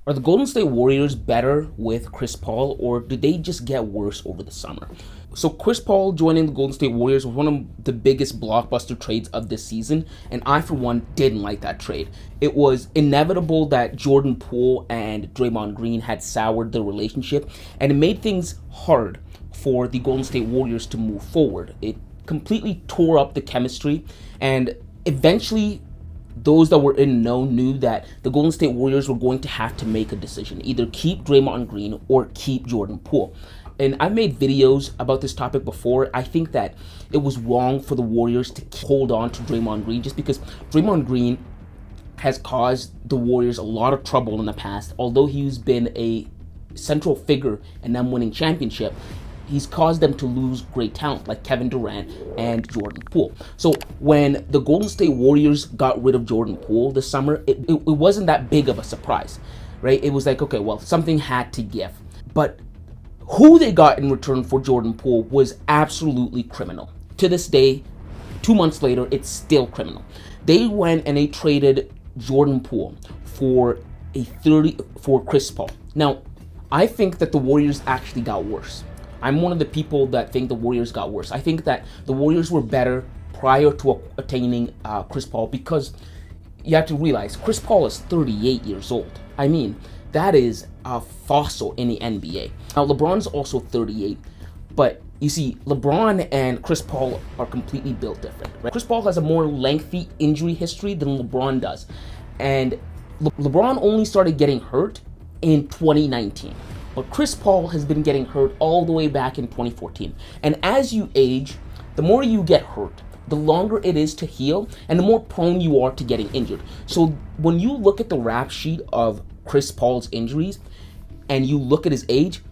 Are the Golden State Warriors better with Chris Paul, or did they just get worse over the summer? So Chris Paul joining the Golden State Warriors was one of the biggest blockbuster trades of this season, and I, for one, didn't like that trade. It was inevitable that Jordan Poole and Draymond Green had soured the relationship, and it made things hard for the Golden State Warriors to move forward. It completely tore up the chemistry, and eventually those that were in know knew that the Golden State Warriors were going to have to make a decision, either keep Draymond Green or keep Jordan Poole. And I've made videos about this topic before. I think that it was wrong for the Warriors to hold on to Draymond Green just because Draymond Green has caused the Warriors a lot of trouble in the past. Although he's been a central figure in them winning championship, he's caused them to lose great talent like Kevin Durant and Jordan Poole. So when the Golden State Warriors got rid of Jordan Poole this summer, it wasn't that big of a surprise, right? It was like, okay, well, something had to give. But who they got in return for Jordan Poole was absolutely criminal. To this day, 2 months later, it's still criminal. They went and they traded Jordan Poole for Chris Paul. Now, I think that the Warriors actually got worse. I'm one of the people that think the Warriors got worse. I think that the Warriors were better prior to attaining Chris Paul, because you have to realize Chris Paul is 38 years old. I mean, that is a fossil in the NBA. Now, LeBron's also 38, but you see, LeBron and Chris Paul are completely built different, right? Chris Paul has a more lengthy injury history than LeBron does, and LeBron only started getting hurt in 2019. But Chris Paul has been getting hurt all the way back in 2014. And as you age, the more you get hurt, the longer it is to heal, and the more prone you are to getting injured. So when you look at the rap sheet of Chris Paul's injuries, and you look at his age,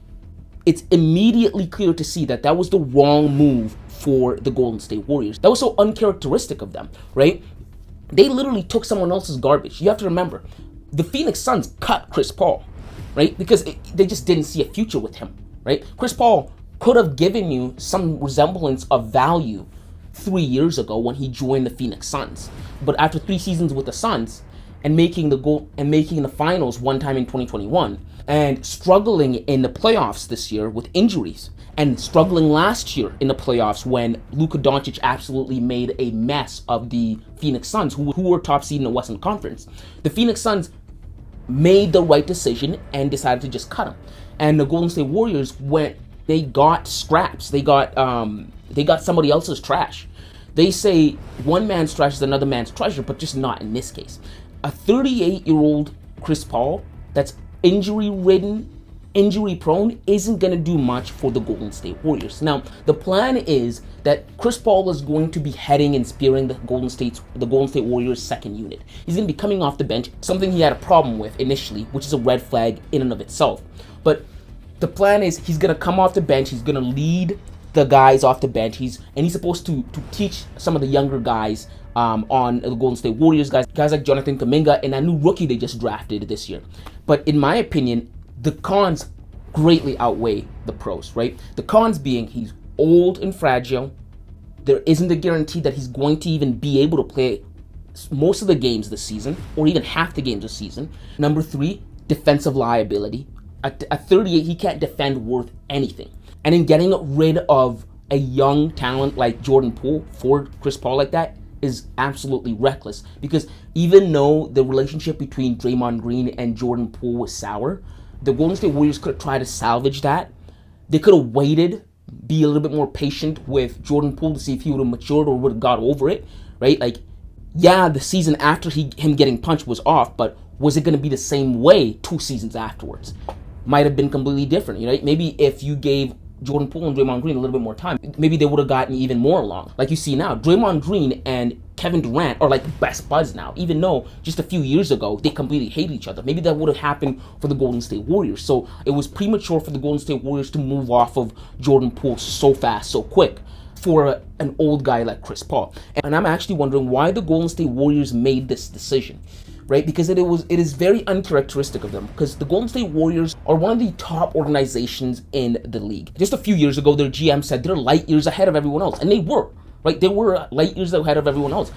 it's immediately clear to see that that was the wrong move for the Golden State Warriors. That was so uncharacteristic of them, right? They literally took someone else's garbage. You have to remember, the Phoenix Suns cut Chris Paul, right? Because they just didn't see a future with him, right? Chris Paul could have given you some resemblance of value 3 years ago when he joined the Phoenix Suns. But after 3 seasons with the Suns and making the finals one time in 2021 and struggling in the playoffs this year with injuries and struggling last year in the playoffs when Luka Doncic absolutely made a mess of the Phoenix Suns, who were top seed in the Western Conference, the Phoenix Suns made the right decision and decided to just cut him. And the Golden State Warriors they got scraps. They got somebody else's trash. They say one man's trash is another man's treasure, but just not in this case. A 38-year-old Chris Paul that's injury-ridden, injury-prone, isn't going to do much for the Golden State Warriors. Now, the plan is that Chris Paul is going to be heading and spearing the Golden State Warriors' second unit. He's going to be coming off the bench, something he had a problem with initially, which is a red flag in and of itself. But the plan is he's going to come off the bench, he's going to lead the guys off the bench, he's supposed to teach some of the younger guys on the Golden State Warriors, guys like Jonathan Kuminga and that new rookie they just drafted this year. But in my opinion, the cons greatly outweigh the pros, right? The cons being he's old and fragile. There isn't a guarantee that he's going to even be able to play most of the games this season or even half the games this season. Number 3, defensive liability. At 38, he can't defend worth anything. And in getting rid of a young talent like Jordan Poole for Chris Paul like that is absolutely reckless, because even though the relationship between Draymond Green and Jordan Poole was sour, the Golden State Warriors could have tried to salvage that. They could have waited, be a little bit more patient with Jordan Poole to see if he would have matured or would have got over it, right? Like, yeah, the season after him getting punched was off, but was it going to be the same way 2 seasons afterwards? Might have been completely different, right? Maybe if you gave Jordan Poole and Draymond Green a little bit more time, maybe they would have gotten even more along. Like you see now, Draymond Green and Kevin Durant are like best buds now, even though just a few years ago they completely hated each other. Maybe that would have happened for the Golden State Warriors. So it was premature for the Golden State Warriors to move off of Jordan Poole so fast, so quick for an old guy like Chris Paul. And I'm actually wondering why the Golden State Warriors made this decision, right? Because it is very uncharacteristic of them, because the Golden State Warriors are one of the top organizations in the league. Just a few years ago, their GM said they're light years ahead of everyone else, and they were, right? They were light years ahead of everyone else.